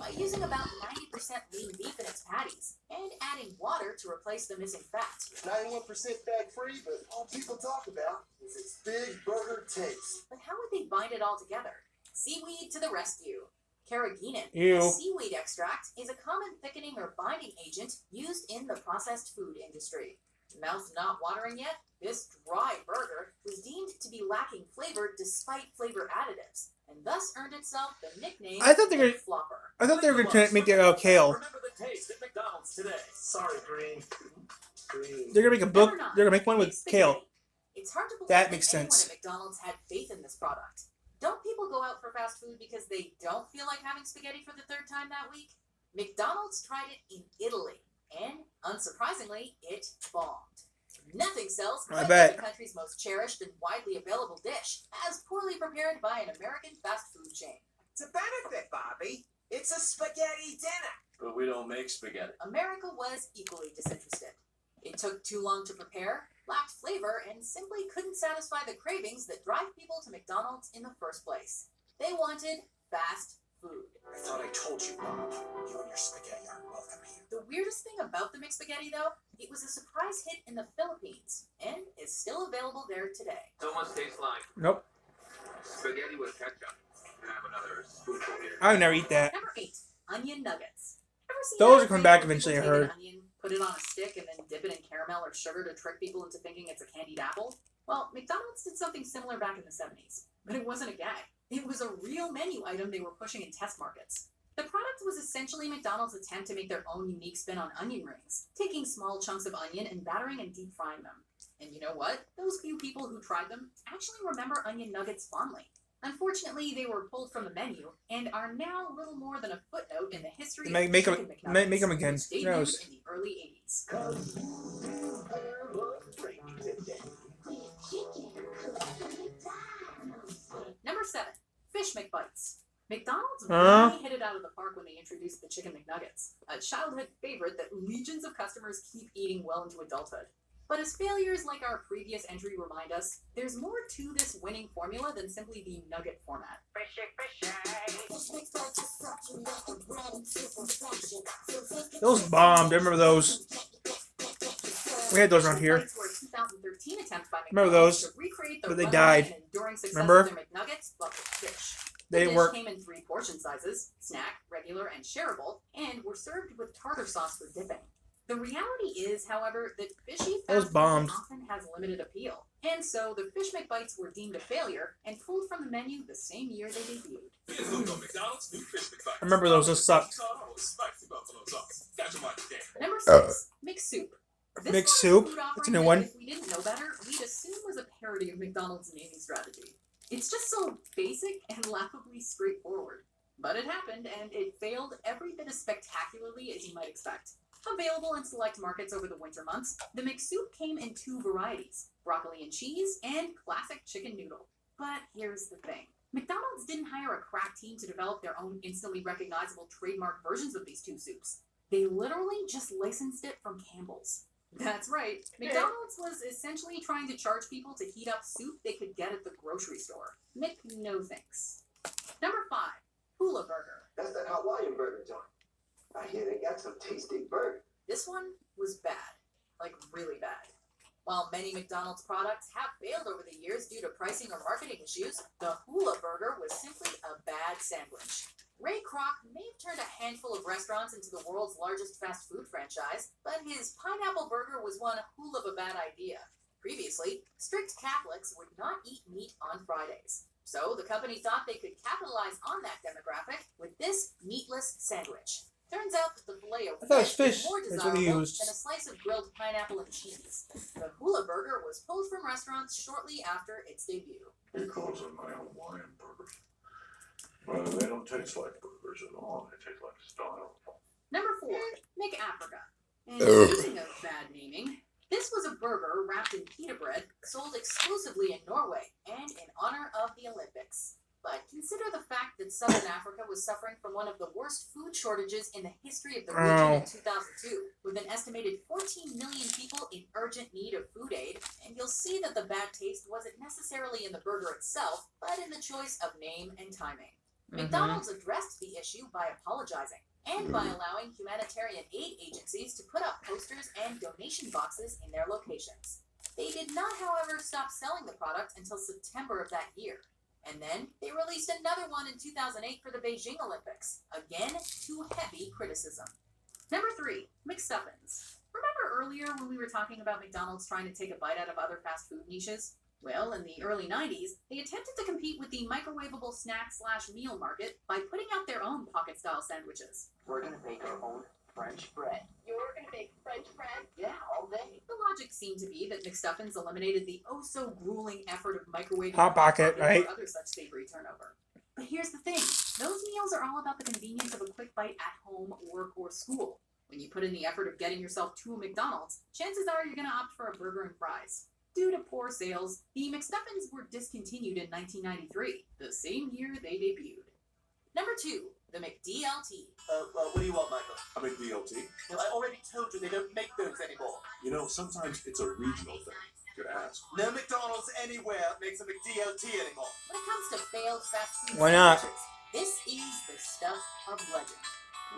by using about 90% lean beef in its patties and adding water to replace the missing fat. 91% fat-free, but all people talk about is its big burger taste. But how would they bind it all together? Seaweed to the rescue. Carrageenan, Ew. a seaweed extract, is a common thickening or binding agent used in the processed food industry. Mouth not watering yet? This dry burger was deemed to be lacking flavor despite flavor additives, and thus earned itself the nickname Flopper. I thought they were going to make it kale. Remember the taste at McDonald's today. Sorry, Green. They're going to make a book. They're going to make one with kale. It's hard to believe That makes sense. anyone at McDonald's had faith in this product. Don't people go out for fast food because they don't feel like having spaghetti for the third time that week? McDonald's tried it in Italy, and unsurprisingly, it bombed. Nothing sells I quite bet. like the country's most cherished and widely available dish, as poorly prepared by an American fast food chain. It's a benefit, Bobby. It's a spaghetti dinner. But we don't make spaghetti. America was equally disinterested. It took too long to prepare, lacked flavor, and simply couldn't satisfy the cravings that drive people to McDonald's in the first place. They wanted fast food. I thought I told you, Bob. You and your spaghetti aren't welcome here. The weirdest thing about the McSpaghetti, though, it was a surprise hit in the Philippines, and is still available there today. It almost tastes like Nope. spaghetti with ketchup. Can I have another spoonful here? I would never eat that. Number 8, onion nuggets. Ever seen Those that are coming video back where eventually, people I take heard. an onion, put it on a stick, and then dip it in caramel or sugar to trick people into thinking it's a candied apple? Well, McDonald's did something similar back in the 70s, but it wasn't a gag. It was a real menu item they were pushing in test markets. The product was essentially McDonald's attempt to make their own unique spin on onion rings, taking small chunks of onion and battering and deep frying them. And you know what? Those few people who tried them actually remember onion nuggets fondly. Unfortunately, they were pulled from the menu and are now little more than a footnote in the history Make of them chicken McNuggets, make them again. which Who debuted knows? in the early 80s. Number 7, Fish McBites. McDonald's really hit it out of the park when they introduced the Chicken McNuggets, a childhood favorite that legions of customers keep eating well into adulthood. But as failures like our previous entry remind us, there's more to this winning formula than simply the nugget format. Those bombed. I remember those. We had those around here. Fish McBites were a 2013 attempt by Remember McDonald's those? to recreate the But they runaway died. and enduring success Remember? of their McNuggets, but with fish. They The didn't dish work. came in 3 portion sizes, snack, regular, and shareable, and were served with tartar sauce for dipping. The reality is, however, that fishy Those fast food bombed. often has limited appeal, and so the Fish McBites were deemed a failure and pulled from the menu the same year they debuted. Here's look on McDonald's new fish McBites. I remember those. Those sucked. Spicy buffalo sauce. Got your mind today. Number 6, McSoup. This Mixed one is a soup? food That's a offering new that, one. If we didn't know better, we'd assume was a parody of McDonald's naming strategy. It's just so basic and laughably straightforward. But it happened, and it failed every bit as spectacularly as you might expect. Available in select markets over the winter months, the McSoup came in 2 varieties, broccoli and cheese and classic chicken noodle. But here's the thing. McDonald's didn't hire a crack team to develop their own instantly recognizable trademark versions of these 2 soups. They literally just licensed it from Campbell's. That's right. McDonald's was essentially trying to charge people to heat up soup they could get at the grocery store. Mick, no thanks. Number 5, Hula Burger. That's that Hawaiian burger joint. I hear they got some tasty burgers. This one was bad. Like, really bad. While many McDonald's products have failed over the years due to pricing or marketing issues, the Hula Burger was simply a bad sandwich. Ray Kroc may have turned a handful of restaurants into the world's largest fast food franchise, but his pineapple burger was one hula of a bad idea. Previously, strict Catholics would not eat meat on Fridays. So the company thought they could capitalize on that demographic with this meatless sandwich. Turns out that the filet of I thought it was fish is fish. more That's what they desirable used. than a slice of grilled pineapple and cheese. The Hula Burger was pulled from restaurants shortly after its debut. He calls them my Hawaiian burgers. But they don't taste like burgers at all. They taste like style. Number 4, McAfrica. And speaking of bad naming, this was a burger wrapped in pita bread sold exclusively in Norway and in honor of the Olympics. But consider the fact that Southern Africa was suffering from one of the worst food shortages in the history of the region in 2002, with an estimated 14 million people in urgent need of food aid, and you'll see that the bad taste wasn't necessarily in the burger itself, but in the choice of name and timing. McDonald's addressed the issue by apologizing and by allowing humanitarian aid agencies to put up posters and donation boxes in their locations. They did not, however, stop selling the product until September of that year. And then they released another one in 2008 for the Beijing Olympics, again to heavy criticism. Number 3, McStuffins. Remember earlier when we were talking about McDonald's trying to take a bite out of other fast food niches? Well, in the early 90s, they attempted to compete with the microwavable snack/meal market by putting out their own pocket-style sandwiches. We're gonna bake our own French bread. You're gonna bake French bread? Yeah, all day. The logic seemed to be that McStuffins eliminated the oh-so-grueling effort of microwaving Hot Pocket, right? or other such savory turnover. But here's the thing. Those meals are all about the convenience of a quick bite at home, work, or school. When you put in the effort of getting yourself to a McDonald's, chances are you're going to opt for a burger and fries. Due to poor sales, the McStuffins were discontinued in 1993, the same year they debuted. Number 2, the McDLT. What do you want, Michael? I make DLT. Well, I already told you they don't make those anymore. You know, sometimes it's a regional thing. You could ask. No McDonald's anywhere makes a McDLT anymore. When it comes to failed fast food Why not? sandwiches, this is the stuff of legend.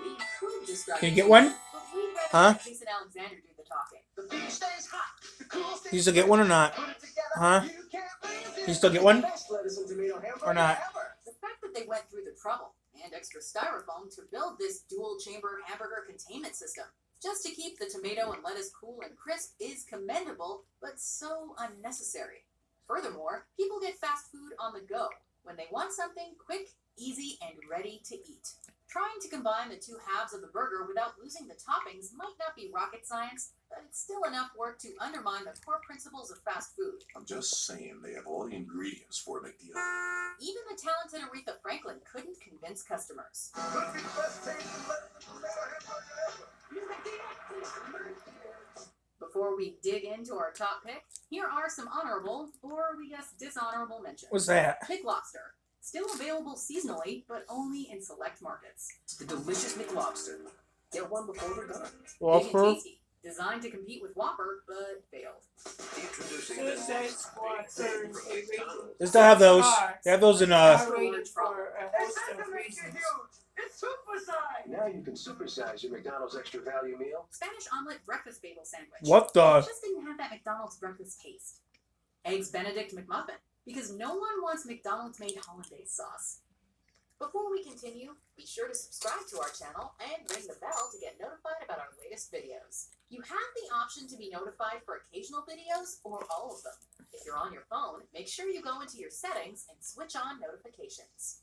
We could describe Can you it get to one? but we'd rather Huh? let Jason Alexander do the talking. The beach stays hot. The cool stays You still get one or not? Put it together, Huh? you can't lose it. You still get one? Best lettuce and tomato hamburger Or not? ever. The fact that they went through the trouble and extra styrofoam to build this dual-chamber hamburger containment system just to keep the tomato and lettuce cool and crisp is commendable, but so unnecessary. Furthermore, people get fast food on the go when they want something quick, easy, and ready to eat. Trying to combine the two halves of the burger without losing the toppings might not be rocket science, but it's still enough work to undermine the core principles of fast food. I'm just saying they have all the ingredients for a McDeal. Even the talented Aretha Franklin couldn't convince customers. Could be the best tasting lettuce and tomato hamburger ever. Before we dig into our top pick, here are some honorable, or we guess dishonorable mentions. What's that? Pick Lobster. Still available seasonally, but only in select markets. The delicious McLobster. Get one before they're done. Big and Whopper. Tasty. Designed to compete with Whopper, but failed. Introducing Suicide Squad turns a rated They still have those. R. They have those in R-rated for a It's host time to of make it reasons. huge. It's supersize. Now you can supersize your McDonald's extra value meal. Spanish omelet breakfast bagel sandwich. What the? It just didn't have that McDonald's breakfast taste. Eggs Benedict McMuffin, because no one wants McDonald's made hollandaise sauce. Before we continue, be sure to subscribe to our channel and ring the bell to get notified about our latest videos. You have the option to be notified for occasional videos or all of them. If you're on your phone, make sure you go into your settings and switch on notifications.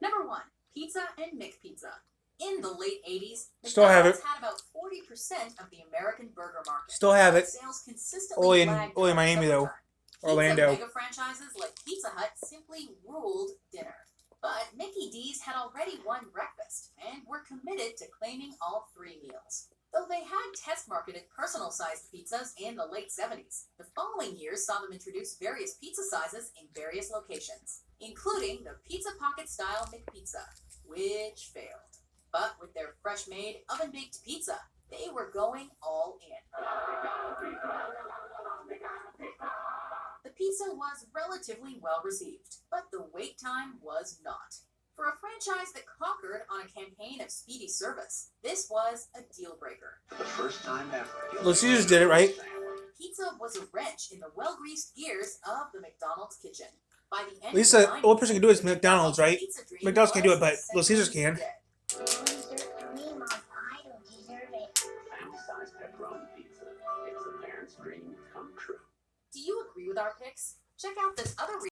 Number 1, pizza and McPizza. In the late 80s, Still have McDonald's it. had about 40% of the American burger market. Still have it. Sales consistently Only in- lagged only in during Miami, though. summertime. Orlando. Pizza mega franchises like Pizza Hut simply ruled dinner. But Mickey D's had already won breakfast and were committed to claiming all 3 meals. Though they had test-marketed personal-sized pizzas in the late 70s, the following years saw them introduce various pizza sizes in various locations, including the Pizza Pocket-style McPizza, which failed. But with their fresh-made, oven-baked pizza, they were going all in. The pizza was relatively well received, but the wait time was not. For a franchise that conquered on a campaign of speedy service, this was a deal breaker. For the first time ever. Little Caesars did it, right? Pizza was a wrench in the well-greased gears of the McDonald's kitchen. By the end At least of the the only person who can do it is McDonald's, right? pizza dream McDonald's can't do it, was but Little Caesars essentially can. dead. Family-sized pepperoni pizza. It's a parent's dream come true. Do you agree with our picks? Check out this other